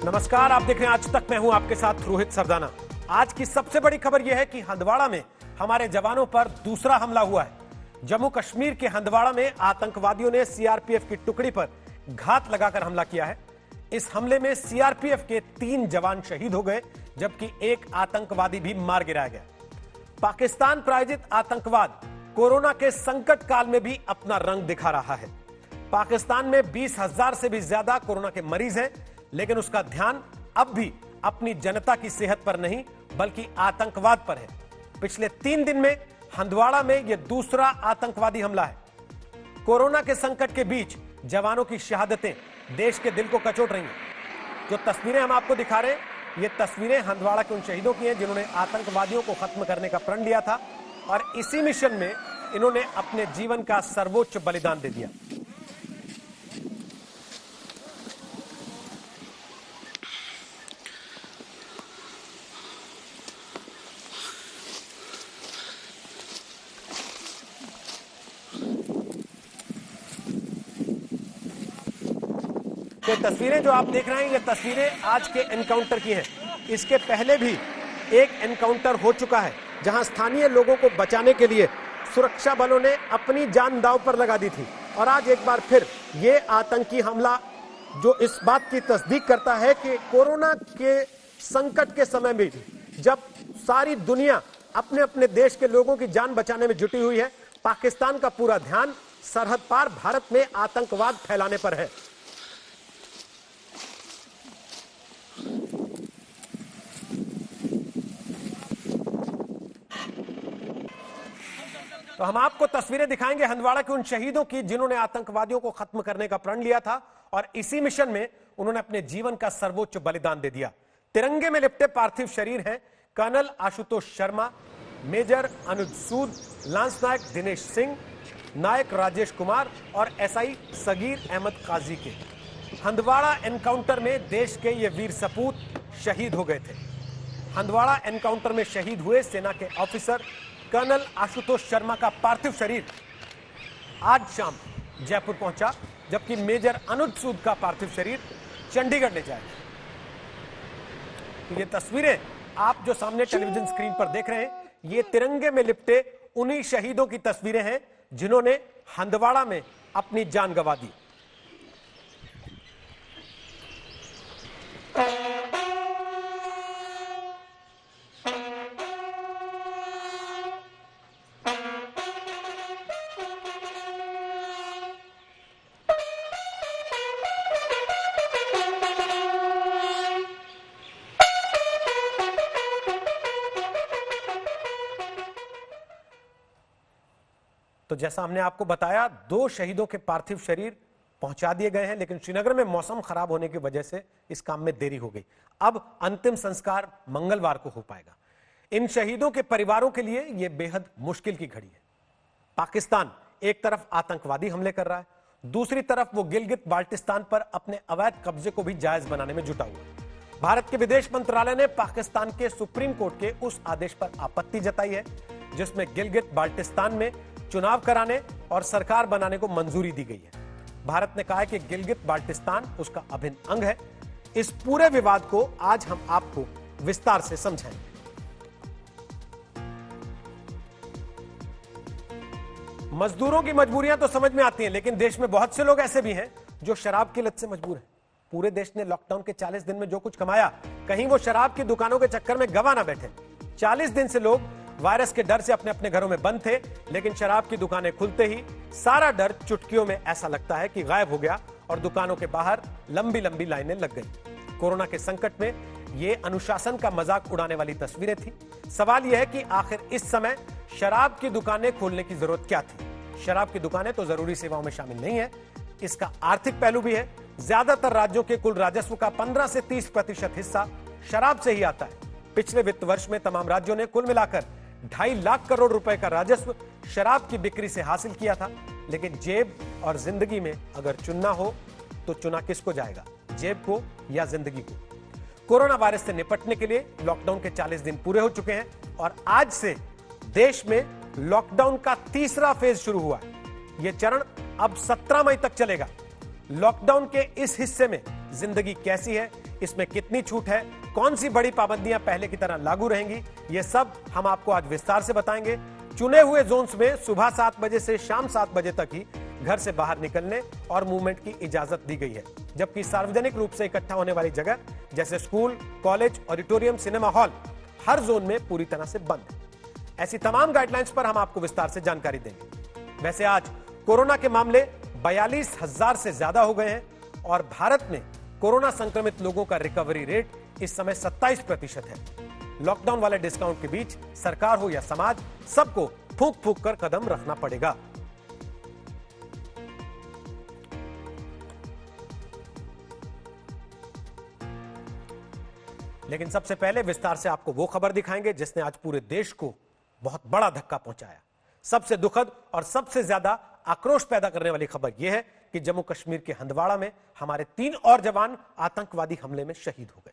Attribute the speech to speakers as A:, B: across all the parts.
A: नमस्कार, आप देख रहे हैं आज तक। मैं हूं आपके साथ रोहित सरदाना। आज की सबसे बड़ी खबर यह है कि हंदवाड़ा में हमारे जवानों पर दूसरा हमला हुआ है। जम्मू कश्मीर के हंदवाड़ा में आतंकवादियों ने सीआरपीएफ की टुकड़ी पर घात लगाकर हमला किया है। इस हमले में सीआरपीएफ के 3 जवान शहीद हो गए, जबकि एक आतंकवादी भी मार गिराया गया। पाकिस्तान प्रायोजित आतंकवाद कोरोना के संकट काल में भी अपना रंग दिखा रहा है। पाकिस्तान में 20,000 से भी ज्यादा कोरोना के मरीज हैं, लेकिन उसका ध्यान अब भी अपनी जनता की सेहत पर नहीं बल्कि आतंकवाद पर है। पिछले 3 दिन में हंदवाड़ा में यह दूसरा आतंकवादी हमला है। कोरोना के संकट के बीच जवानों की शहादतें देश के दिल को कचोट रही हैं। जो तस्वीरें हम आपको दिखा रहे हैं, ये तस्वीरें हंदवाड़ा के उन शहीदों की हैं जिन्होंने आतंकवादियों को खत्म करने का प्रण लिया था और इसी मिशन में इन्होंने अपने जीवन का सर्वोच्च बलिदान दे दिया। ये तस्वीरें जो आप देख रहे हैं, ये तस्वीरें आज के एनकाउंटर की हैं। इसके पहले भी एक एनकाउंटर हो चुका है जहां स्थानीय लोगों को बचाने के लिए सुरक्षा बलों ने अपनी जान दांव पर लगा दी थी। और आज एक बार फिर ये आतंकी हमला जो इस बात की तस्दीक करता है कि कोरोना के संकट के समय में जब सारी दुनिया अपने अपने देश के लोगों की जान बचाने में जुटी हुई है, पाकिस्तान का पूरा ध्यान सरहद पार भारत में आतंकवाद फैलाने पर है। तो हम आपको तस्वीरें दिखाएंगे हंदवाड़ा के उन शहीदों की जिन्होंने आतंकवादियों को खत्म करने का प्रण लिया था और इसी मिशन में उन्होंने अपने जीवन का सर्वोच्च बलिदान दे दिया। तिरंगे में लिपटे पार्थिव शरीर हैं colonel Ashutosh Sharma, major Anuj Sood, lance नायक दिनेश सिंह, नायक राजेश कुमार और एसआई सगीर अहमद काजी के। हंदवाड़ा एनकाउंटर में देश के ये वीर सपूत शहीद हो गए थे। हंदवाड़ा एनकाउंटर में शहीद हुए सेना के ऑफिसर कर्नल आशुतोष शर्मा का पार्थिव शरीर आज शाम जयपुर पहुंचा, जबकि मेजर अनुज सूद का पार्थिव शरीर चंडीगढ़ ले जाएगा। तो ये तस्वीरें आप जो सामने टेलीविजन स्क्रीन पर देख रहे हैं, ये तिरंगे में लिपटे उन्हीं शहीदों की तस्वीरें हैं जिन्होंने हंदवाड़ा में अपनी जान गंवा दी। तो जैसा हमने आपको बताया, 2 शहीदों के पार्थिव शरीर पहुंचा दिए गए हैं, लेकिन श्रीनगर में मौसम खराब होने की वजह से इस काम में देरी हो गई। अब अंतिम संस्कार मंगलवार को हो पाएगा। इन शहीदों के परिवारों के लिए यह बेहद मुश्किल की घड़ी है। पाकिस्तान एक तरफ आतंकवादी हमले कर रहा है, दूसरी तरफ वो गिलगित बाल्टिस्तान पर अपने अवैध कब्जे को भी जायज बनाने में जुटा हुआ है। भारत के विदेश मंत्रालय ने पाकिस्तान के सुप्रीम कोर्ट के उस आदेश पर आपत्ति जताई है जिसमें गिलगित बाल्टिस्तान में चुनाव कराने और सरकार बनाने को मंजूरी दी गई है। भारत ने कहा है कि गिलगित बाल्टिस्तान उसका अभिन्न अंग है। इस पूरे विवाद को आज हम आपको विस्तार से समझाएंगे। मजदूरों की मजबूरियां तो समझ में आती हैं, लेकिन देश में बहुत से लोग ऐसे भी हैं जो शराब की लत से मजबूर हैं। पूरे देश ने लॉकडाउन के 40 दिन में जो कुछ कमाया, कहीं वो शराब की दुकानों के चक्कर में गवा ना बैठे। 40 दिन से लोग वायरस के डर से अपने अपने घरों में बंद थे, लेकिन शराब की दुकानें खुलते ही सारा डर चुटकियों में ऐसा लगता है कि गायब हो गया और दुकानों के बाहर लंबी लंबी लाइनें लग गई। कोरोना के संकट में ये अनुशासन का मजाक उड़ाने वाली तस्वीरें थी। सवाल यह है कि आखिर इस समय शराब की दुकानें खोलने की जरूरत क्या थी? शराब की दुकानें तो जरूरी सेवाओं में शामिल नहीं है। इसका आर्थिक पहलू भी है। ज्यादातर राज्यों के कुल राजस्व का 15 से 30% हिस्सा शराब से ही आता है। पिछले वित्त वर्ष में तमाम राज्यों ने कुल मिलाकर 2.5 लाख करोड़ रुपए का राजस्व शराब की बिक्री से हासिल किया था। लेकिन जेब और जिंदगी में अगर चुनना हो तो चुना किसको जाएगा, जेब को या जिंदगी को? कोरोना वायरस से निपटने के लिए लॉकडाउन के 40 दिन पूरे हो चुके हैं और आज से देश में लॉकडाउन का तीसरा फेज शुरू हुआ है। यह चरण अब 17 मई तक चलेगा। लॉकडाउन के इस हिस्से में जिंदगी कैसी है, इसमें कितनी छूट है, कौन सी बड़ी पाबंदियां पहले की तरह लागू रहेंगी, ये सब हम आपको आज विस्तार से बताएंगे। चुने हुए जोन्स में सुबह 7 बजे से शाम 7 बजे तक ही घर से बाहर निकलने और मूवमेंट की इजाजत दी गई है, जबकि सार्वजनिक रूप से इकट्ठा होने वाली जगह जैसे school, college, auditorium, cinema hall हर जोन में पूरी तरह से बंद है। ऐसी तमाम गाइडलाइंस पर हम आपको विस्तार से जानकारी देंगे। वैसे आज कोरोना के मामले 42,000 से ज्यादा हो गए हैं और भारत में कोरोना संक्रमित लोगों का रिकवरी रेट इस समय 27% है। लॉकडाउन वाले डिस्काउंट के बीच सरकार हो या समाज, सबको फूंक फूंक कर कदम रखना पड़ेगा। लेकिन सबसे पहले विस्तार से आपको वो खबर दिखाएंगे जिसने आज पूरे देश को बहुत बड़ा धक्का पहुंचाया। सबसे दुखद और सबसे ज्यादा आक्रोश पैदा करने वाली खबर यह है कि जम्मू कश्मीर के हंदवाड़ा में हमारे 3 और जवान आतंकवादी हमले में शहीद हो गए।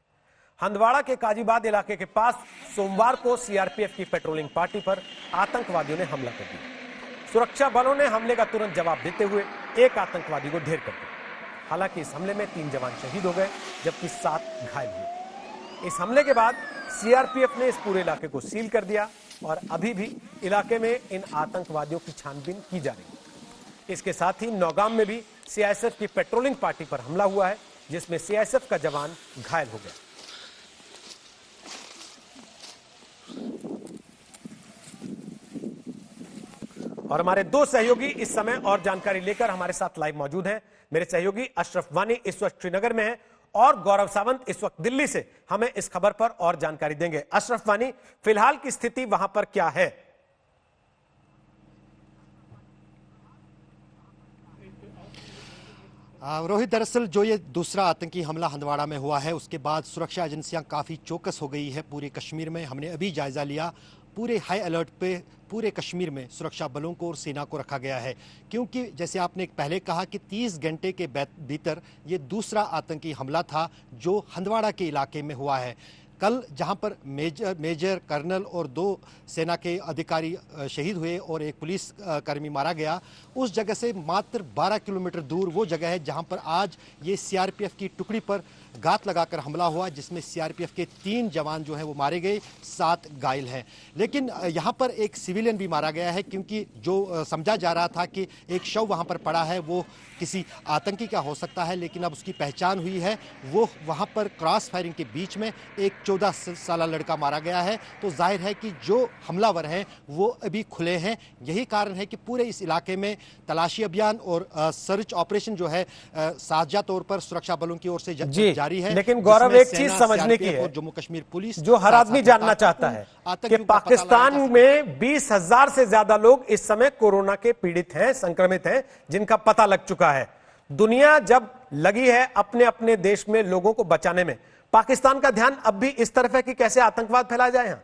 A: हंदवाड़ा के काजीबाद इलाके के पास सोमवार को सीआरपीएफ की पेट्रोलिंग पार्टी पर आतंकवादियों ने हमला कर दिया। सुरक्षा बलों ने हमले का तुरंत जवाब देते हुए एक आतंकवादी को ढेर कर दिया। हालांकि इस हमले में 3 जवान शहीद हो गए जबकि 7 घायल हुए। इस हमले के बाद सीआरपीएफ ने इस पूरे इलाके को सील कर दिया और अभी भी इलाके में इन आतंकवादियों की छानबीन की जा रही है। इसके साथ ही नौगाम में भी सीआईएसएफ की पेट्रोलिंग पार्टी पर हमला हुआ है, जिसमें सीआईएसएफ का जवान घायल हो गया। और हमारे 2 सहयोगी इस समय और जानकारी लेकर हमारे साथ लाइव मौजूद हैं। मेरे सहयोगी अशरफ वानी इस वक्त श्रीनगर में हैं और गौरव सावंत इस वक्त दिल्ली से हमें इस खबर पर और जानकारी देंगे। अशरफ वानी, फिलहाल की स्थिति वहां पर क्या है?
B: रोहित, दरअसल जो ये दूसरा आतंकी हमला हंदवाड़ा में हुआ है उसके बाद सुरक्षा एजेंसियां काफ़ी चौकस हो गई है पूरे कश्मीर में। हमने अभी जायजा लिया, पूरे हाई अलर्ट पे पूरे कश्मीर में सुरक्षा बलों को और सेना को रखा गया है, क्योंकि जैसे आपने पहले कहा कि 30 घंटे के भीतर ये दूसरा आतंकी हमला था जो हंदवाड़ा के इलाके में हुआ है। कल जहां पर मेजर कर्नल और 2 सेना के अधिकारी शहीद हुए और एक पुलिस कर्मी मारा गया, उस जगह से मात्र 12 किलोमीटर दूर वो जगह है जहां पर आज ये सीआरपीएफ की टुकड़ी पर घात लगाकर हमला हुआ, जिसमें सीआरपीएफ के 3 जवान जो हैं वो मारे गए, 7 घायल हैं। लेकिन यहाँ पर एक सिविलियन भी मारा गया है, क्योंकि जो समझा जा रहा था कि एक शव वहाँ पर पड़ा है वो किसी आतंकी का हो सकता है, लेकिन अब उसकी पहचान हुई है। वो वहाँ पर क्रॉस फायरिंग के बीच में एक 14 साल लड़का मारा गया है। तो जाहिर है कि जो हमलावर हैं वो अभी खुले हैं। यही कारण है कि पूरे इस इलाके में तलाशी अभियान और सर्च ऑपरेशन जो है साझा तौर पर सुरक्षा बलों की ओर से जारी है।
A: लेकिन गौरव, एक चीज समझने की है,
B: जम्मू कश्मीर पुलिस
A: जो हर आदमी जानना चाहता है कि पाकिस्तान में 20,000 से ज्यादा लोग इस समय कोरोना के पीड़ित हैं, संक्रमित हैं, जिनका पता लग चुका है। दुनिया जब लगी है अपने अपने देश में लोगों को बचाने में, पाकिस्तान का ध्यान अब भी इस तरफ है कि कैसे आतंकवाद फैलाया जाए। यहां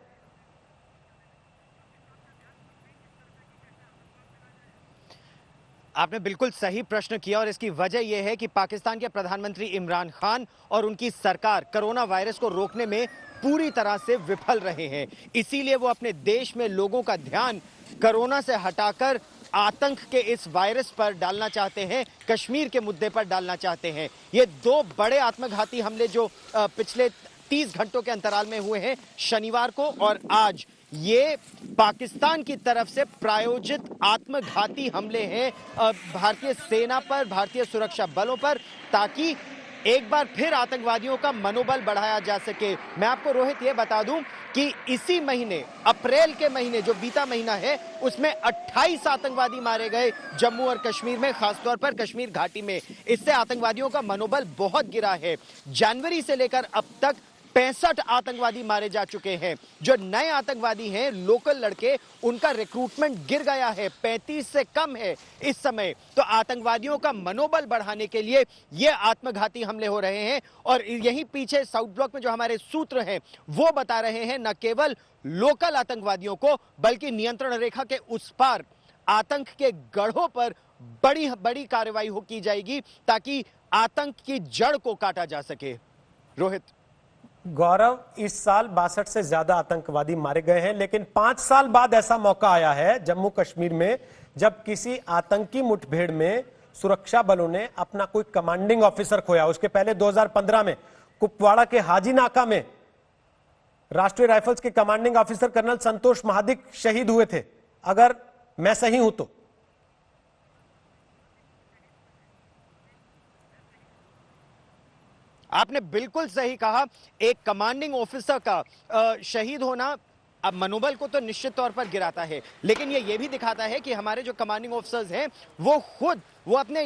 C: आपने बिल्कुल सही प्रश्न किया और इसकी वजह यह है कि पाकिस्तान के प्रधानमंत्री इमरान खान और उनकी सरकार कोरोना वायरस को रोकने में पूरी तरह से विफल रहे हैं। इसीलिए वो अपने देश में लोगों का ध्यान कोरोना से हटाकर आतंक के इस वायरस पर डालना चाहते हैं, कश्मीर के मुद्दे पर डालना चाहते हैं। ये 2 बड़े आत्मघाती हमले जो पिछले 30 घंटों के अंतराल में हुए हैं, शनिवार को और आज, ये पाकिस्तान की तरफ से प्रायोजित आत्मघाती हमले हैं भारतीय सेना पर, भारतीय सुरक्षा बलों पर, ताकि एक बार फिर आतंकवादियों का मनोबल बढ़ाया जा सके। मैं आपको रोहित ये बता दूं कि इसी महीने, अप्रैल के महीने जो बीता महीना है, उसमें 28 आतंकवादी मारे गए जम्मू और कश्मीर में, खासतौर पर कश्मीर घाटी में। इससे आतंकवादियों का मनोबल बहुत गिरा है। जनवरी से लेकर अब तक 65 आतंकवादी मारे जा चुके हैं। जो नए आतंकवादी हैं, लोकल लड़के, उनका रिक्रूटमेंट गिर गया है, 35 से कम है इस समय। तो आतंकवादियों का मनोबल बढ़ाने के लिए ये आत्मघाती हमले हो रहे हैं। और यहीं पीछे साउथ ब्लॉक में जो हमारे सूत्र हैं वो बता रहे हैं, न केवल लोकल आतंकवादियों को बल्कि नियंत्रण रेखा के उस पार आतंक के गढ़ों पर बड़ी बड़ी कार्रवाई की जाएगी ताकि आतंक की जड़ को काटा जा सके। रोहित।
A: गौरव, इस साल 62 से ज्यादा आतंकवादी मारे गए हैं, लेकिन 5 साल बाद ऐसा मौका आया है जम्मू कश्मीर में जब किसी आतंकी मुठभेड़ में सुरक्षा बलों ने अपना कोई कमांडिंग ऑफिसर खोया। उसके पहले 2015 में कुपवाड़ा के हाजी नाका में राष्ट्रीय राइफल्स के कमांडिंग ऑफिसर कर्नल संतोष महादिक शहीद हुए थे, अगर मैं सही हूं तो।
C: आपने बिल्कुल सही कहा। एक कमांडिंग ऑफिसर का शहीद होना अब मनोबल को तो निश्चित तौर पर गिराता है, लेकिन ये भी दिखाता है कि हमारे जो कमांडिंग ऑफिसर्स हैं वो अपने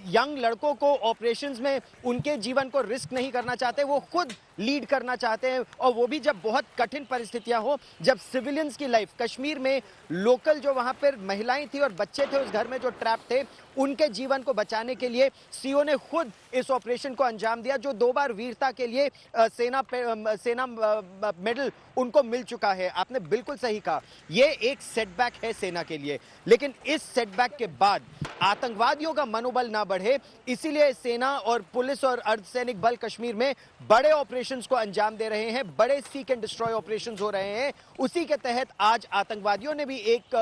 C: यंग लड़कों को ऑपरेशंस में उनके जीवन को रिस्क नहीं करना चाहते, वो खुद लीड करना चाहते हैं, और वो भी जब बहुत कठिन परिस्थितियां हो, जब सिविलियंस की लाइफ, कश्मीर में लोकल जो वहां पर महिलाएं थी और बच्चे थे उस घर में जो ट्रैप थे, उनके जीवन को बचाने के लिए सीओ ने खुद इस ऑपरेशन को अंजाम दिया, जो 2 बार वीरता के लिए सेना मेडल उनको मिल चुका है। आपने बिल्कुल सही कहा, ये एक सेटबैक है सेना के लिए, लेकिन इस सेटबैक के बाद आतंकवादियों का मनोबल ना बढ़े, इसीलिए सेना और पुलिस और अर्धसैनिक बल कश्मीर में बड़े ऑपरेशंस को अंजाम दे रहे हैं, बड़े सीक एंड डिस्ट्रॉय ऑपरेशंस हो रहे हैं। उसी के तहत आज आतंकवादियों ने भी एक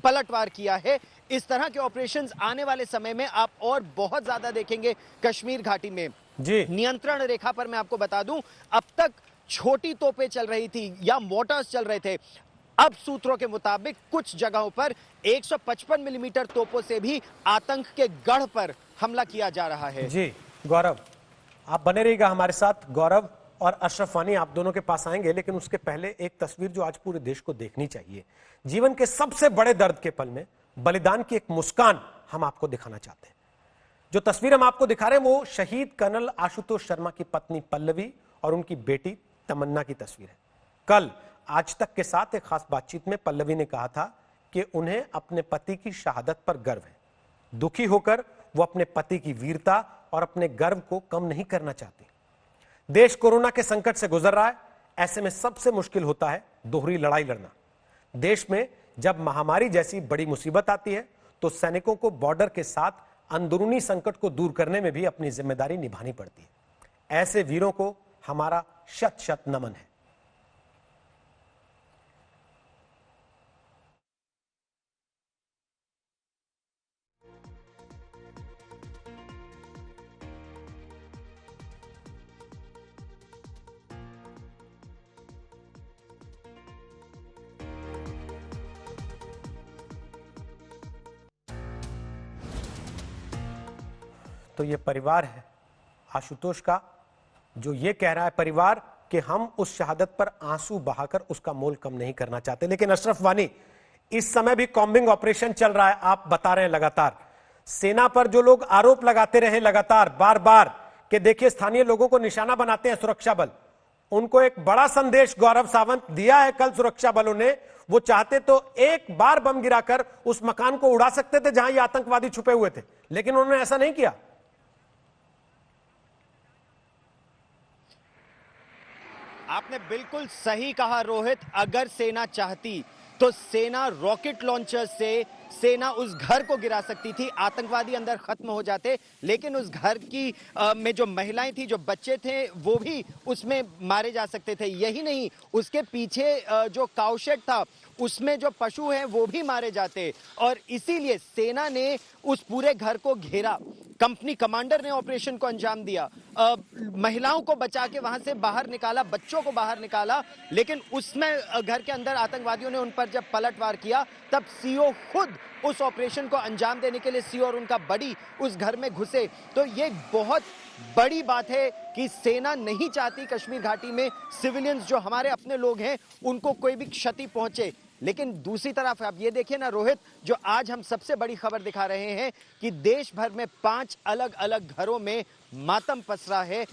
C: पलटवार किया है। इस तरह के ऑपरेशंस आने वाले समय में आप और बहुत ज्यादा देखेंगे कश्मीर घाटी में।
A: जी,
C: नियंत्रण रेखा पर मैं आपको बता दूं, अब तक छोटी तोपें चल रही थी या मोर्टार्स चल रहे थे, अब सूत्रों के मुताबिक कुछ जगहों पर 155 मिलीमीटर तोपों से भी आतंक के गढ़ पर हमला किया जा रहा है।
A: जी गौरव, आप बने रहिएगा हमारे साथ। गौरव और अशरफ वानी आप दोनों के पास आएंगे, लेकिन उसके पहले एक तस्वीर जो आज पूरे देश को देखनी चाहिए। जीवन के सबसे बड़े दर्द के पल में बलिदान की एक मुस्कान हम आपको दिखाना चाहते हैं। जो तस्वीर हम आपको दिखा रहे हैं वो शहीद कर्नल आशुतोष शर्मा की पत्नी पल्लवी और उनकी बेटी तमन्ना की तस्वीर है। कल आज तक के साथ एक खास बातचीत में पल्लवी ने कहा था कि उन्हें अपने पति की शहादत पर गर्व है। दुखी होकर वो अपने पति की वीरता और अपने गर्व को कम नहीं करना चाहती। देश कोरोना के संकट से गुजर रहा है, ऐसे में सबसे मुश्किल होता है दोहरी लड़ाई लड़ना। देश में जब महामारी जैसी बड़ी मुसीबत आती है तो सैनिकों को बॉर्डर के साथ अंदरूनी संकट को दूर करने में भी अपनी जिम्मेदारी निभानी पड़ती है। ऐसे वीरों को हमारा शत शत नमन है। तो ये परिवार है आशुतोष का, जो ये कह रहा है परिवार कि हम उस शहादत पर आंसू बहाकर उसका मोल कम नहीं करना चाहते। लेकिन अशरफ वानी, इस समय भी कॉम्बिंग ऑपरेशन चल रहा है, आप बता रहे हैं लगातार। सेना पर जो लोग आरोप लगाते रहे लगातार बार बार कि देखिए स्थानीय लोगों को निशाना बनाते हैं सुरक्षा बल, उनको एक बड़ा संदेश गौरव सावंत दिया है कल सुरक्षा बलों ने। वो चाहते तो एक बार बम गिराकर उस मकान को उड़ा सकते थे जहां ये आतंकवादी छुपे हुए थे, लेकिन उन्होंने ऐसा नहीं किया।
C: आपने बिल्कुल सही कहा रोहित, अगर सेना चाहती तो सेना रॉकेट लॉन्चर से सेना उस घर को गिरा सकती थी, आतंकवादी अंदर खत्म हो जाते, लेकिन उस घर की में जो महिलाएं थी, जो बच्चे थे, वो भी उसमें मारे जा सकते थे। यही नहीं, उसके पीछे जो काउशेड था उसमें जो पशु हैं वो भी मारे जाते, और इसीलिए सेना ने उस पूरे घर को घेरा। कंपनी कमांडर ने ऑपरेशन को अंजाम दिया, महिलाओं को बचा के वहां से बाहर निकाला, बच्चों को बाहर निकाला, लेकिन उसमें घर के अंदर आतंकवादियों ने उन पर जब पलटवार किया तब सीओ खुद उस ऑपरेशन को अंजाम देने के लिए सीओ और उनका बड़ी उस घर में घुसे। तो ये बहुत बड़ी बात है कि सेना नहीं चाहती कश्मीर घाटी में सिविलियंस जो हमारे अपने लोग हैं उनको कोई भी क्षति पहुंचे। लेकिन दूसरी तरफ आप ये देखिए ना रोहित, जो आज हम सबसे बड़ी खबर दिखा रहे हैं कि देश भर में 5 अलग अलग घरों में मातम पसरा है।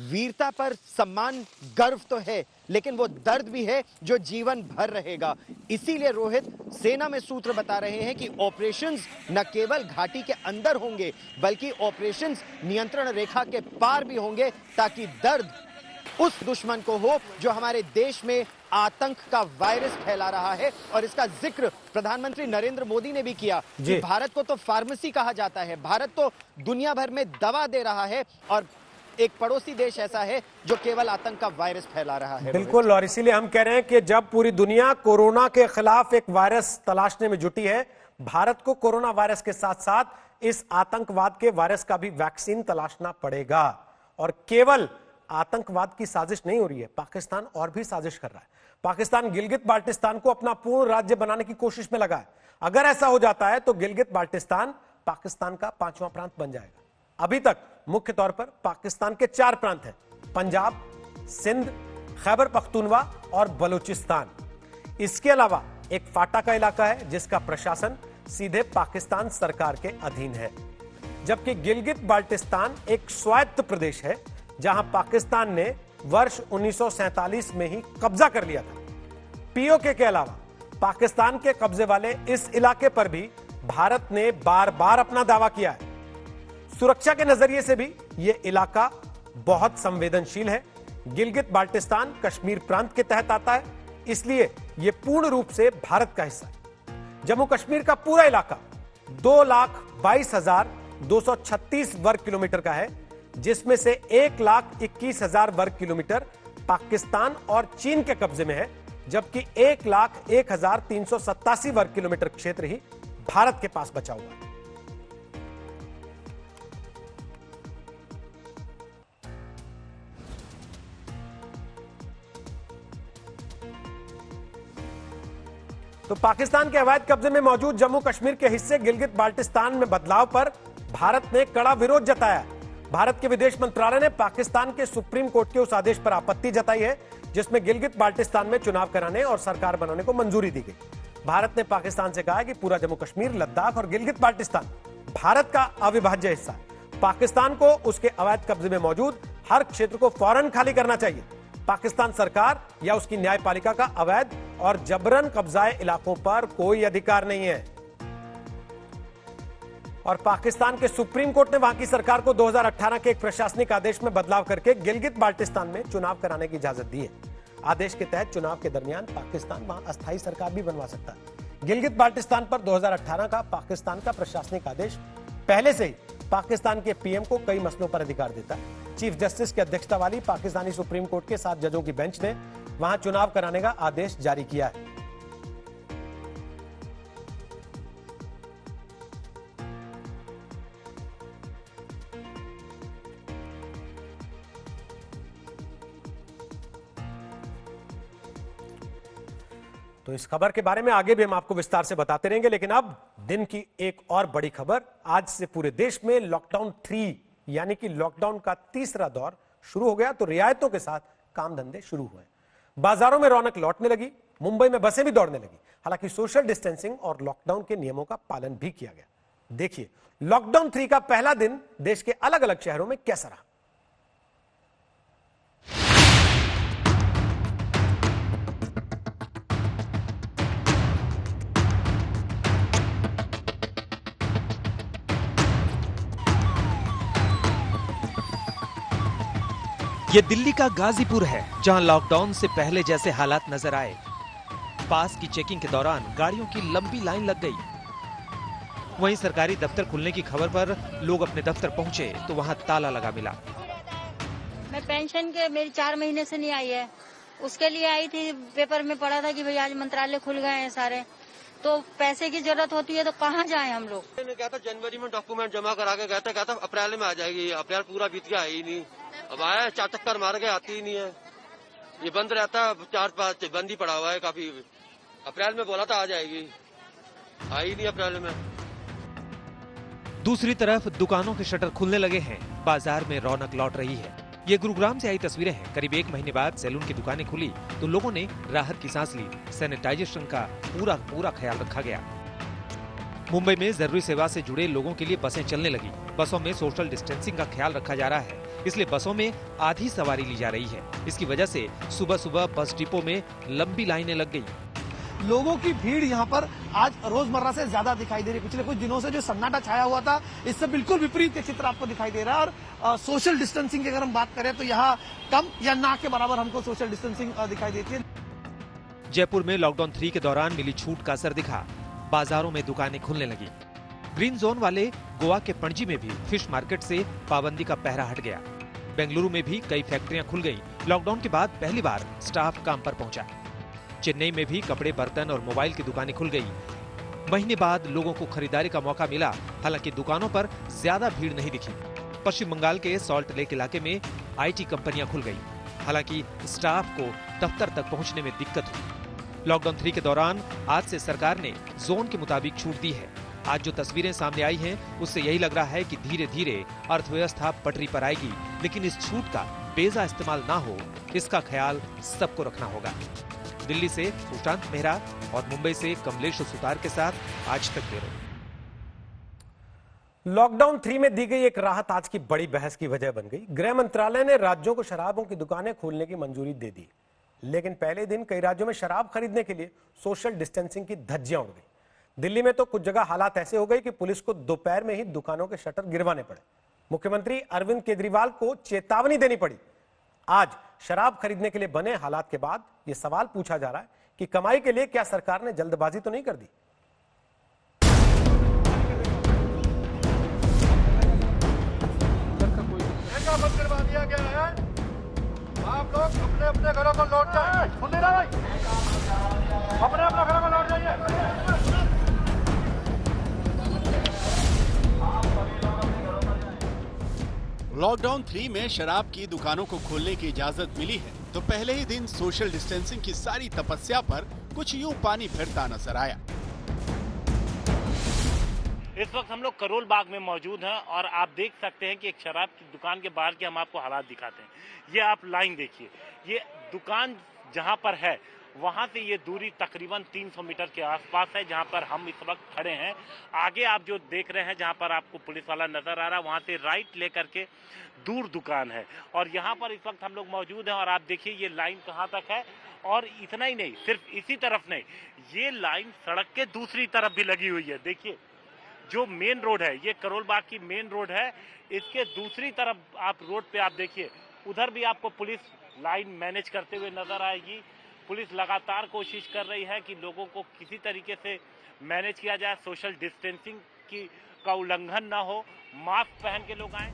C: वीरता पर सम्मान, गर्व तो है, लेकिन वो दर्द भी है जो जीवन भर रहेगा। इसीलिए रोहित, सेना में सूत्र बता रहे हैं कि ऑपरेशंस न केवल घाटी के अंदर होंगे बल्कि ऑपरेशंस नियंत्रण रेखा के पार भी होंगे, ताकि दर्द उस दुश्मन को हो जो हमारे देश में आतंक का वायरस फैला रहा है। और इसका जिक्र प्रधानमंत्री नरेंद्र मोदी ने भी किया कि भारत को तो फार्मेसी कहा जाता है, भारत तो दुनिया भर में दवा दे रहा है, और एक पड़ोसी देश ऐसा है जो केवल आतंक का वायरस फैला रहा है।
A: बिल्कुल, और इसीलिए हम कह रहे हैं कि जब पूरी दुनिया कोरोना के खिलाफ एक वायरस तलाशने में जुटी है, भारत को कोरोना वायरस के साथ साथ इस आतंकवाद के वायरस का भी वैक्सीन तलाशना पड़ेगा। और केवल आतंकवाद की साजिश नहीं हो रही है, पाकिस्तान और भी साजिश कर रहा है। पाकिस्तान गिलगित बाल्टिस्तान को अपना पूर्ण राज्य बनाने की कोशिश में लगा है। अगर ऐसा हो जाता है तो गिलगित बाल्टिस्तान पाकिस्तान का 5वां प्रांत बन जाएगा। अभी तक मुख्य तौर पर पाकिस्तान के 4 प्रांत हैं: पंजाब, सिंध, खैबर पख्तूनवा और बलूचिस्तान। इसके अलावा एक फाटा का इलाका है जिसका प्रशासन सीधे पाकिस्तान सरकार के अधीन है, जबकि गिलगित बाल्टिस्तान एक स्वायत्त प्रदेश है जहां पाकिस्तान ने वर्ष 1947 में ही कब्जा कर लिया था। पीओके के अलावा पाकिस्तान के कब्जे वाले इस इलाके पर भी भारत ने बार बार अपना दावा किया है। सुरक्षा के नजरिए से भी यह इलाका बहुत संवेदनशील है। गिलगित बाल्टिस्तान कश्मीर प्रांत के तहत आता है, इसलिए यह पूर्ण रूप से भारत का हिस्सा है। जम्मू कश्मीर का पूरा इलाका 2,22,236 वर्ग किलोमीटर का है, जिसमें से 1,21,000 वर्ग किलोमीटर पाकिस्तान और चीन के कब्जे में है, जबकि 1,01,387 वर्ग किलोमीटर क्षेत्र ही भारत के पास बचा हुआ है। तो पाकिस्तान के अवैध कब्जे में मौजूद जम्मू कश्मीर के हिस्से गिलगित बाल्टिस्तान में बदलाव पर भारत ने कड़ा विरोध जताया। भारत के विदेश मंत्रालय ने पाकिस्तान के सुप्रीम कोर्ट के उस आदेश पर आपत्ति जताई है जिसमें गिलगित बाल्टिस्तान में चुनाव कराने और सरकार बनाने को मंजूरी दी गई। भारत ने पाकिस्तान से कहा कि पूरा जम्मू कश्मीर, लद्दाख और गिलगित बाल्टिस्तान भारत का अविभाज्य हिस्सा है। पाकिस्तान को उसके अवैध कब्जे में मौजूद हर क्षेत्र को फौरन खाली करना चाहिए। पाकिस्तान सरकार या उसकी न्यायपालिका का अवैध और जबरन कब्जाए इलाकों पर कोई अधिकार नहीं है। और पाकिस्तान के सुप्रीम कोर्ट ने वहां की सरकार को 2018 के एक प्रशासनिक आदेश में बदलाव करके गिलगित बाल्टिस्तान में चुनाव कराने की इजाजत दी है। आदेश के तहत चुनाव के दरमियान पाकिस्तान वहां अस्थायी सरकार भी बनवा सकता है। गिलगित बाल्टिस्तान पर 2018 का पाकिस्तान का प्रशासनिक आदेश पहले से ही पाकिस्तान के पीएम को कई मसलों पर अधिकार देता है। चीफ जस्टिस की अध्यक्षता वाली पाकिस्तानी सुप्रीम कोर्ट के 7 जजों की बेंच ने वहां चुनाव कराने का आदेश जारी किया है। तो इस खबर के बारे में आगे भी हम आपको विस्तार से बताते रहेंगे, लेकिन अब दिन की एक और बड़ी खबर। आज से पूरे देश में लॉकडाउन 3 यानी कि लॉकडाउन का तीसरा दौर शुरू हो गया। तो रियायतों के साथ काम धंधे शुरू हुए, बाजारों में रौनक लौटने लगी, मुंबई में बसें भी दौड़ने लगी। हालांकि सोशल डिस्टेंसिंग और लॉकडाउन के नियमों का पालन भी किया गया। देखिए लॉकडाउन 3 का पहला दिन देश के अलग अलग शहरों में कैसा रहा।
D: ये दिल्ली का गाजीपुर है, जहां लॉकडाउन से पहले जैसे हालात नजर आए। पास की चेकिंग के दौरान गाड़ियों की लंबी लाइन लग गई। वहीं सरकारी दफ्तर खुलने की खबर पर लोग अपने दफ्तर पहुंचे तो वहां ताला लगा मिला।
E: मैं पेंशन के मेरी 4 महीने से नहीं आई है, उसके लिए आई थी। पेपर में पढ़ा था कि भाई आज मंत्रालय खुल गए हैं सारे, तो पैसे की जरूरत होती है तो कहाँ जाएं हम लोग।
F: मैंने कहा था जनवरी में डॉक्यूमेंट जमा करा के गया था, कहता अप्रैल में आ जाएगी। अप्रैल पूरा बीत गया, आई ही नहीं। अब आया 4 चक्कर मार के, आती ही नहीं है। ये बंद रहता है, 4-5 बंद ही पड़ा हुआ है काफी। अप्रैल में बोला था आ जाएगी, आई नहीं अप्रैल में।
D: दूसरी तरफ दुकानों के शटर खुलने लगे हैं, बाजार में रौनक लौट रही है। ये गुरुग्राम से आई तस्वीरें हैं। करीब 1 महीने बाद सैलून की दुकानें खुली तो लोगों ने राहत की सांस ली। सैनिटाइजेशन का पूरा ख्याल रखा गया। मुंबई में जरूरी सेवा से जुड़े लोगों के लिए बसें चलने लगी। बसों में सोशल डिस्टेंसिंग का ख्याल रखा जा रहा है, इसलिए बसों में आधी सवारी ली जा रही है। इसकी वजह से सुबह सुबह बस डिपो में लंबी लाइनें लग गई।
G: लोगों की भीड़ यहाँ पर आज रोजमर्रा से ज्यादा दिखाई दे रही है। पिछले कुछ दिनों से जो सन्नाटा छाया हुआ था, इससे बिल्कुल विपरीत एक चित्र आपको दिखाई दे रहा है। और सोशल डिस्टेंसिंग की अगर हम बात करें तो यहाँ कम या ना के बराबर हमको सोशल डिस्टेंसिंग दिखाई देती है।
D: जयपुर में लॉकडाउन 3 के दौरान मिली छूट का असर दिखा। बाजारों में दुकानें खुलने लगी। ग्रीन जोन वाले गोवा के पणजी में भी फिश मार्केट से पाबंदी का पहरा हट गया। बेंगलुरु में भी कई फैक्ट्रियां खुल गईं। लॉकडाउन के बाद पहली बार स्टाफ काम पर पहुंचा। चेन्नई में भी कपड़े, बर्तन और मोबाइल की दुकानें खुल गई। महीने बाद लोगों को खरीदारी का मौका मिला, हालांकि दुकानों पर ज्यादा भीड़ नहीं दिखी। पश्चिम बंगाल के सॉल्ट लेक इलाके में आईटी कंपनियां खुल गई। हालांकि स्टाफ को दफ्तर तक पहुंचने में दिक्कत हुई। लॉकडाउन 3 के दौरान आज से सरकार ने जोन के मुताबिक छूट दी है। आज जो तस्वीरें सामने आई हैं, उससे यही लग रहा है कि धीरे धीरे अर्थव्यवस्था पटरी पर आएगी, लेकिन इस छूट का बेजा इस्तेमाल ना हो, इसका ख्याल सबको रखना होगा। दिल्ली से सुशांत मेहरा और मुंबई से कमलेश सुतार के साथ आज तक ब्यूरो।
A: लॉकडाउन 3 में दी गई एक राहत आज की बड़ी बहस की वजह बन गई। गृह मंत्रालय ने राज्यों को शराबों की दुकानें खोलने की मंजूरी दे दी, लेकिन पहले दिन कई राज्यों में शराब खरीदने के लिए सोशल डिस्टेंसिंग की धज्जियां उड़ गई। दिल्ली में तो कुछ जगह हालात ऐसे हो गए कि पुलिस को दोपहर में ही दुकानों के शटर गिरवाने पड़े। मुख्यमंत्री अरविंद केजरीवाल को चेतावनी देनी पड़ी। आज शराब खरीदने के लिए बने हालात के बाद यह सवाल पूछा जा रहा है कि कमाई के लिए क्या सरकार ने जल्दबाजी तो नहीं कर दी।
H: बंद करवा दिया गया है, आप लोग अपने अपने घरों को लौट जाए। अपने अपने घरों को लौट जाइए।
I: लॉकडाउन 3 में शराब की दुकानों को खोलने की इजाजत मिली है, तो पहले ही दिन सोशल डिस्टेंसिंग की सारी तपस्या पर कुछ यूं पानी फिरता नजर आया।
J: इस वक्त हम लोग करोल बाग में मौजूद हैं और आप देख सकते हैं कि एक शराब की दुकान के बाहर के हम आपको हालात दिखाते हैं। ये आप लाइन देखिए, ये दुकान जहां पर है वहां से ये दूरी तकरीबन 300 मीटर के आसपास है, जहां पर हम इस वक्त खड़े हैं। आगे आप जो देख रहे हैं, जहां पर आपको पुलिस वाला नजर आ रहा है, वहां से राइट लेकर के दूर दुकान है और यहाँ पर इस वक्त हम लोग मौजूद हैं। और आप देखिए ये लाइन कहाँ तक है, और इतना ही नहीं, सिर्फ इसी तरफ नहीं, ये लाइन सड़क के दूसरी तरफ भी लगी हुई है। देखिए जो मेन रोड है, ये करोल बाग की मेन रोड है, इसके दूसरी तरफ आप रोड पे आप देखिए, उधर भी आपको पुलिस लाइन मैनेज करते हुए नजर आएगी। पुलिस लगातार कोशिश कर रही है कि लोगों को किसी तरीके से मैनेज किया जाए, सोशल डिस्टेंसिंग का उल्लंघन ना हो, मास्क पहन के लोग आए।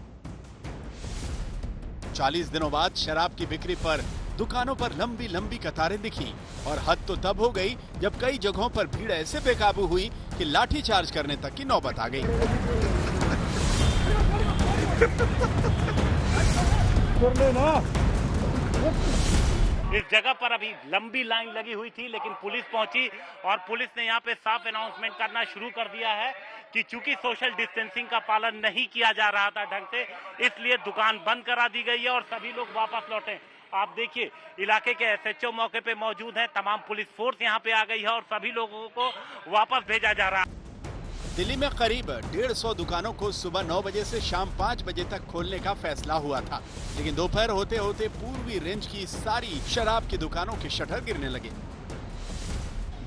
I: 40 दिनों बाद शराब की बिक्री पर दुकानों पर लंबी लंबी कतारें दिखी, और हद तो तब हो गई जब कई जगहों पर भीड़ ऐसे बेकाबू हुई कि लाठी चार्ज करने तक की नौबत आ गई।
J: इस जगह पर अभी लंबी लाइन लगी हुई थी, लेकिन पुलिस पहुंची और पुलिस ने यहाँ पे साफ अनाउंसमेंट करना शुरू कर दिया है कि चूंकि सोशल डिस्टेंसिंग का पालन नहीं किया जा रहा था ढंग से, इसलिए दुकान बंद करा दी गई है और सभी लोग वापस लौटे। आप देखिए इलाके के एसएचओ मौके पे मौजूद हैं, तमाम पुलिस फोर्स यहाँ पे आ गई है और सभी लोगों को वापस भेजा जा रहा है।
I: दिल्ली में करीब 150 दुकानों को सुबह 9 बजे से शाम 5 बजे तक खोलने का फैसला हुआ था, लेकिन दोपहर होते होते पूर्वी रेंज की सारी शराब की दुकानों के शटर गिरने लगे।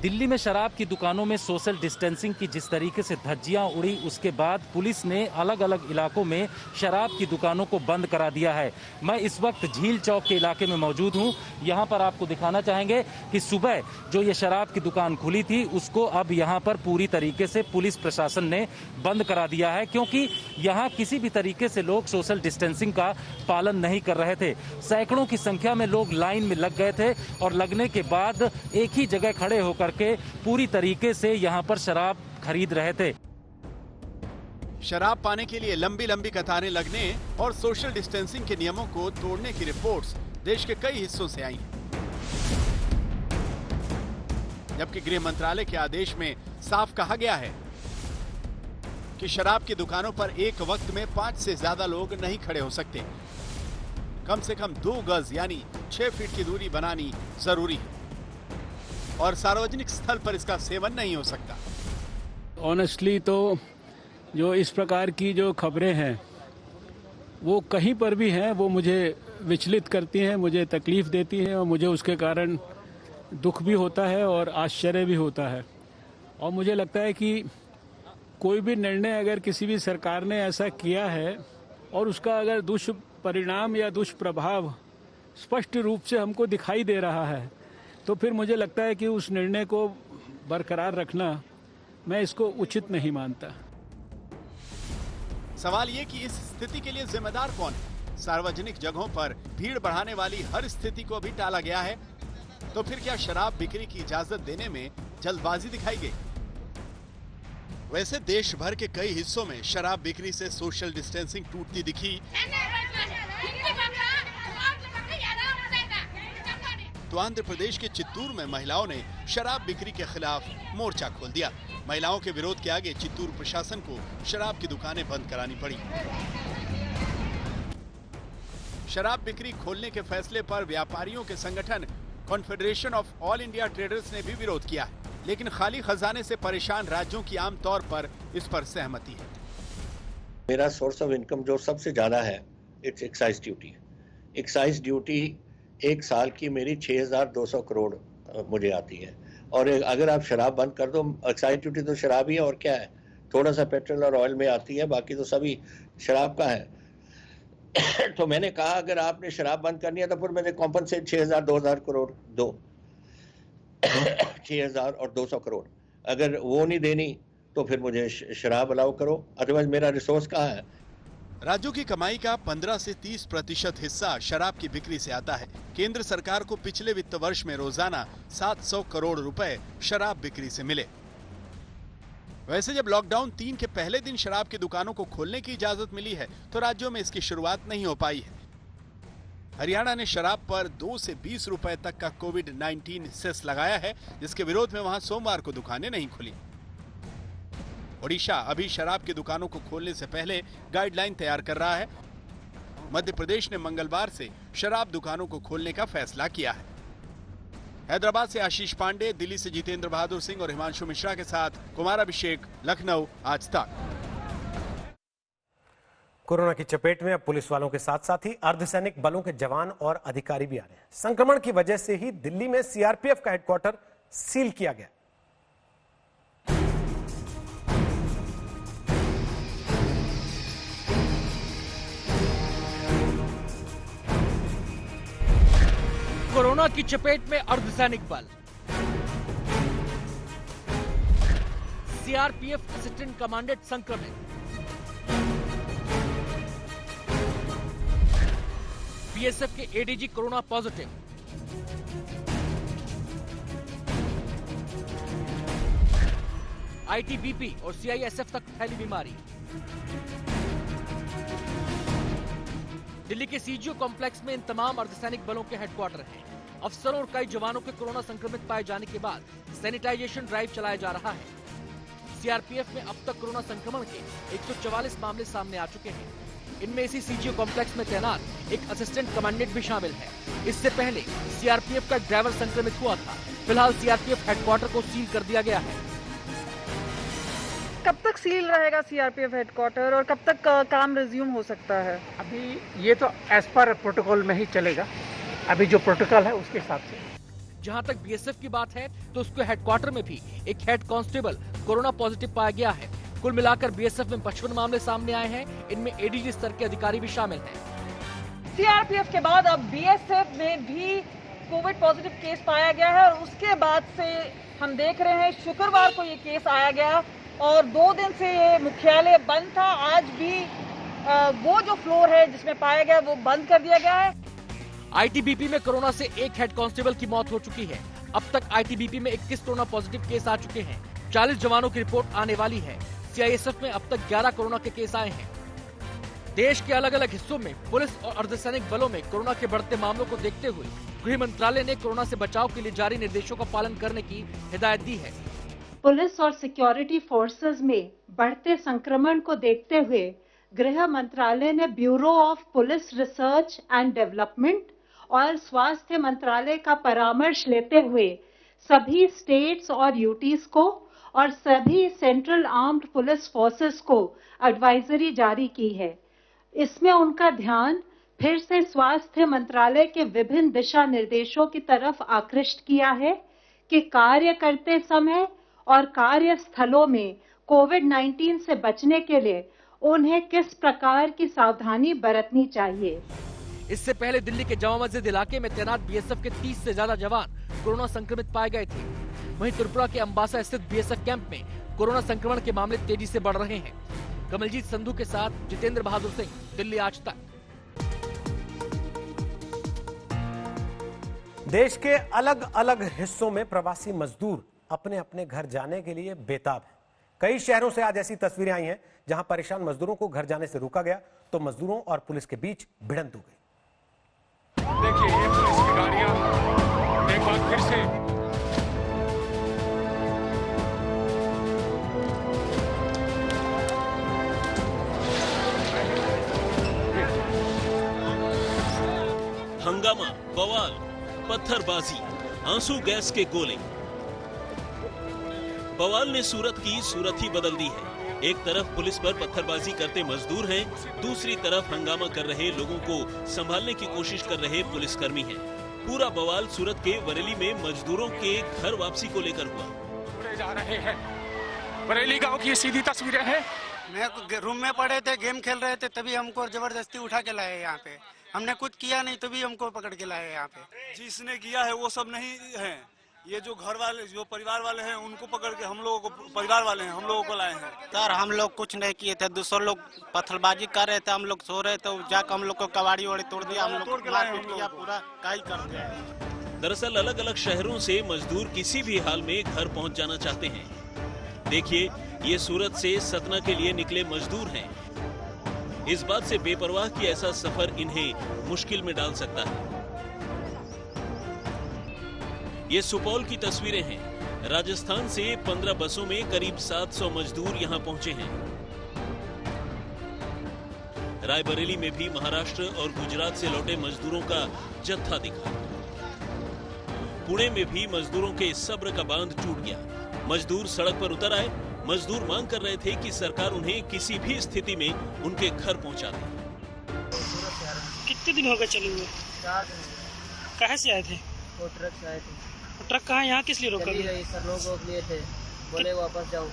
K: दिल्ली में शराब की दुकानों में सोशल डिस्टेंसिंग की जिस तरीके से धज्जियां उड़ी, उसके बाद पुलिस ने अलग अलग इलाकों में शराब की दुकानों को बंद करा दिया है। मैं इस वक्त झील चौक के इलाके में मौजूद हूं। यहां पर आपको दिखाना चाहेंगे कि सुबह जो ये शराब की दुकान खुली थी, उसको अब यहां पर पूरी तरीके से पुलिस प्रशासन ने बंद करा दिया है, क्योंकि यहां किसी भी तरीके से लोग सोशल डिस्टेंसिंग का पालन नहीं कर रहे थे। सैकड़ों की संख्या में लोग लाइन में लग गए थे और लगने के बाद एक ही जगह खड़े होकर के पूरी तरीके से यहां पर शराब खरीद रहे थे।
I: शराब पाने के लिए लंबी लंबी कतारें लगने और सोशल डिस्टेंसिंग के नियमों को तोड़ने की रिपोर्ट्स देश के कई हिस्सों से आई, जबकि गृह मंत्रालय के आदेश में साफ कहा गया है कि शराब की दुकानों पर एक वक्त में 5 से ज्यादा लोग नहीं खड़े हो सकते। कम से कम 2 गज यानी 6 फीट की दूरी बनानी जरूरी है और सार्वजनिक स्थल पर इसका सेवन नहीं हो सकता।
L: ऑनेस्टली तो जो इस प्रकार की जो खबरें हैं वो कहीं पर भी हैं, वो मुझे विचलित करती हैं, मुझे तकलीफ देती हैं और मुझे उसके कारण दुख भी होता है और आश्चर्य भी होता है। और मुझे लगता है कि कोई भी निर्णय अगर किसी भी सरकार ने ऐसा किया है और उसका अगर दुष्परिणाम या दुष्प्रभाव स्पष्ट रूप से हमको दिखाई दे रहा है, तो फिर मुझे लगता है कि उस निर्णय को बरकरार रखना मैं इसको उचित नहीं मानता।
I: सवाल ये कि इस स्थिति के लिए जिम्मेदार कौन है? सार्वजनिक जगहों पर भीड़ बढ़ाने वाली हर स्थिति को भी टाला गया है, तो फिर क्या शराब बिक्री की इजाजत देने में जल्दबाजी दिखाई गई? वैसे देश भर के कई हिस्सों में शराब बिक्री से सोशल डिस्टेंसिंग टूटती दिखी, तो आंध्र प्रदेश के चित्तूर में महिलाओं ने शराब बिक्री के खिलाफ मोर्चा खोल दिया। महिलाओं के विरोध के आगे चित्तूर प्रशासन को शराब की दुकानें बंद करानी पड़ी। शराब बिक्री खोलने के फैसले पर व्यापारियों के संगठन confederation of all India traders ने भी विरोध किया है, लेकिन खाली खजाने से परेशान राज्यों की आम तौर पर इस पर सहमति है।
M: मेरा सोर्स ऑफ इनकम जो सबसे ज्यादा है it's excise duty. Excise duty एक साल की मेरी 6,200 करोड़ मुझे आती है, और अगर आप शराब बंद कर दो, एक्साइज ड्यूटी तो शराब ही है और क्या है, थोड़ा सा पेट्रोल और ऑयल में आती है, बाकी तो सभी शराब का है। तो मैंने कहा अगर आपने शराब बंद करनी है तो फिर मैंने कॉम्पनसेट 6,000-2,000 करोड़ दो। 6,200 करोड़ अगर वो नहीं देनी तो फिर मुझे शराब अलाउ करो, अदरवाइज मेरा रिसोर्स कहाँ है।
I: राज्यों की कमाई का 15 से 30% हिस्सा शराब की बिक्री से आता है। केंद्र सरकार को पिछले वित्त वर्ष में रोजाना 700 करोड़ रुपए शराब बिक्री से मिले। वैसे जब लॉकडाउन 3 के पहले दिन शराब की दुकानों को खोलने की इजाजत मिली है तो राज्यों में इसकी शुरुआत नहीं हो पाई है। हरियाणा ने शराब पर 2 से 20 रुपए तक का कोविड-19 सेस लगाया है, जिसके विरोध में वहां सोमवार को दुकानें नहीं खुली। ओडिशा अभी शराब की दुकानों को खोलने से पहले गाइडलाइन तैयार कर रहा है। मध्य प्रदेश ने मंगलवार से शराब दुकानों को खोलने का फैसला किया है। हैदराबाद से आशीष पांडे, दिल्ली से जितेंद्र बहादुर सिंह और हिमांशु मिश्रा के साथ कुमार अभिषेक, लखनऊ, आज तक।
A: कोरोना की चपेट में अब पुलिस वालों के साथ साथ ही अर्धसैनिक बलों के जवान और अधिकारी भी आ रहे हैं। संक्रमण की वजह से ही दिल्ली में सीआरपीएफ का हेडक्वार्टर सील किया गया।
N: कोरोना की चपेट में अर्धसैनिक बल। सीआरपीएफ असिस्टेंट कमांडेंट संक्रमित। बीएसएफ के एडीजी कोरोना पॉजिटिव। आईटीबीपी और सीआईएसएफ तक फैली बीमारी। दिल्ली के सीजीओ कॉम्प्लेक्स में इन तमाम अर्धसैनिक बलों के हेडक्वार्टर हैं। अफसरों और कई जवानों के कोरोना संक्रमित पाए जाने के बाद सैनिटाइजेशन ड्राइव चलाया जा रहा है। सीआरपीएफ में अब तक कोरोना संक्रमण के 144 मामले सामने आ चुके हैं। इनमें इसी सीजीओ कॉम्प्लेक्स में तैनात एक असिस्टेंट कमांडेंट भी शामिल है। इससे पहले सीआरपीएफ का एक ड्राइवर संक्रमित हुआ था। फिलहाल सीआरपीएफ हेडक्वार्टर को सील कर दिया गया है।
O: कब तक सील रहेगा सीआरपीएफ हेडक्वार्टर और कब तक काम रिज्यूम हो सकता है?
P: अभी ये तो एज पर प्रोटोकॉल में ही चलेगा। अभी जो प्रोटोकॉल है उसके हिसाब से।
N: जहां तक बीएसएफ की बात है तो उसके हेडक्वार्टर में भी एक हेड कांस्टेबल कोरोना पॉजिटिव पाया गया है। कुल मिलाकर बीएसएफ में 55 मामले सामने आए हैं। इनमें एडीजी स्तर के अधिकारी भी शामिल हैं।
O: सीआरपीएफ के बाद अब बीएसएफ में भी कोविड पॉजिटिव केस पाया गया है और उसके बाद से हम देख रहे हैं शुक्रवार को ये केस आया गया और 2 दिन से ये मुख्यालय बंद था। आज भी वो जो फ्लोर है जिसमें पाया गया वो बंद कर दिया गया है।
N: आईटीबीपी में कोरोना से एक हेड कांस्टेबल की मौत हो चुकी है। अब तक आईटीबीपी में 21 कोरोना पॉजिटिव केस आ चुके हैं। 40 जवानों की रिपोर्ट आने वाली है। सीआईएसएफ में अब तक 11 कोरोना के केस आए हैं। देश के अलग अलग हिस्सों में पुलिस और अर्धसैनिक बलों में कोरोना के बढ़ते मामलों को देखते हुए गृह मंत्रालय ने कोरोना से बचाव के लिए जारी निर्देशों का पालन करने की हिदायत दी है।
Q: पुलिस और सिक्योरिटी फोर्सेस में बढ़ते संक्रमण को देखते हुए गृह मंत्रालय ने bureau of police research and development और स्वास्थ्य मंत्रालय का परामर्श लेते हुए सभी स्टेट्स और यूटीज को और सभी सेंट्रल आर्म्ड पुलिस फोर्सेस को एडवाइजरी जारी की है। इसमें उनका ध्यान फिर से स्वास्थ्य मंत्रालय के विभिन्न दिशा निर्देशों की तरफ आकृष्ट किया है कि कार्य करते समय और कार्यस्थलों में कोविड-19 से बचने के लिए उन्हें किस प्रकार की सावधानी बरतनी चाहिए।
N: इससे पहले दिल्ली के जामा मस्जिद इलाके में तैनात बीएसएफ के 30 से ज्यादा जवान कोरोना संक्रमित पाए गए थे। वहीं त्रिपुरा के अंबासा स्थित बीएसएफ कैंप में कोरोना संक्रमण के मामले तेजी से बढ़ रहे हैं। कमलजीत संधू के साथ जितेंद्र बहादुर सिंह, दिल्ली आज तक।
A: देश के अलग अलग हिस्सों में प्रवासी मजदूर अपने अपने घर जाने के लिए बेताब हैं। कई शहरों से आज ऐसी तस्वीरें आई हैं जहां परेशान मजदूरों को घर जाने से रोका गया तो मजदूरों और पुलिस के बीच भिड़ंत हो गई।
H: देखिए ये पुलिस की गाड़ियां
P: फिर से
R: हंगामा, बवाल, पत्थरबाजी, आंसू गैस के गोले। बवाल ने सूरत की सूरत ही बदल दी है। एक तरफ पुलिस पर पत्थरबाजी करते मजदूर हैं, दूसरी तरफ हंगामा कर रहे लोगों को संभालने की कोशिश कर रहे पुलिसकर्मी हैं। पूरा बवाल सूरत के बरेली में मजदूरों के घर वापसी को लेकर हुआ।
P: जा रहे हैं बरेली गांव की सीधी तस्वीरें हैं।
S: मैं रूम में पड़े थे, गेम खेल रहे थे, तभी हमको जबरदस्ती उठा के लाए यहाँ पे। हमने कुछ किया नहीं, तभी हमको पकड़ के लाए यहाँ पे।
T: जिसने किया है वो सब नहीं है, ये जो घर वाले, जो परिवार वाले हैं, उनको पकड़ के हम लोगों को, परिवार वाले हैं, हम लोगों को लाए हैं।
S: सर हम लोग कुछ नहीं किए थे, दूसरे लोग पत्थरबाजी कर रहे थे, हम लोग सो रहे थे, जाकर हम लोग को कबाड़ी वाड़ी तोड़ दिया, हम लोग को मारपीट किया, पूरा काई कर दिया।
R: दरअसल अलग अलग शहरों से मजदूर किसी भी हाल में घर पहुंच जाना चाहते हैं। देखिए, ये सूरत से सतना के लिए निकले मजदूर हैं। इस बात से बेपरवाह कि ऐसा सफर इन्हें मुश्किल में डाल सकता है। ये सुपौल की तस्वीरें हैं। राजस्थान से 15 बसों में करीब 700 मजदूर यहां पहुंचे हैं। रायबरेली में भी महाराष्ट्र और गुजरात से लौटे मजदूरों का जत्था दिखा। पुणे में भी मजदूरों के सब्र का बांध टूट गया। मजदूर सड़क पर उतर आए। मजदूर मांग कर रहे थे कि सरकार उन्हें किसी भी स्थिति में उनके घर पहुंचा दे।
U: कितने दिन हो गए चले हुए?
V: 4 दिन।
U: कहाँ से आए थे?
V: वो ट्रक से आए थे।
U: ट्रक कहाँ, यहाँ किस लिए रोका?
V: सर लोग रोक लिए थे, बोले वापस जाओ।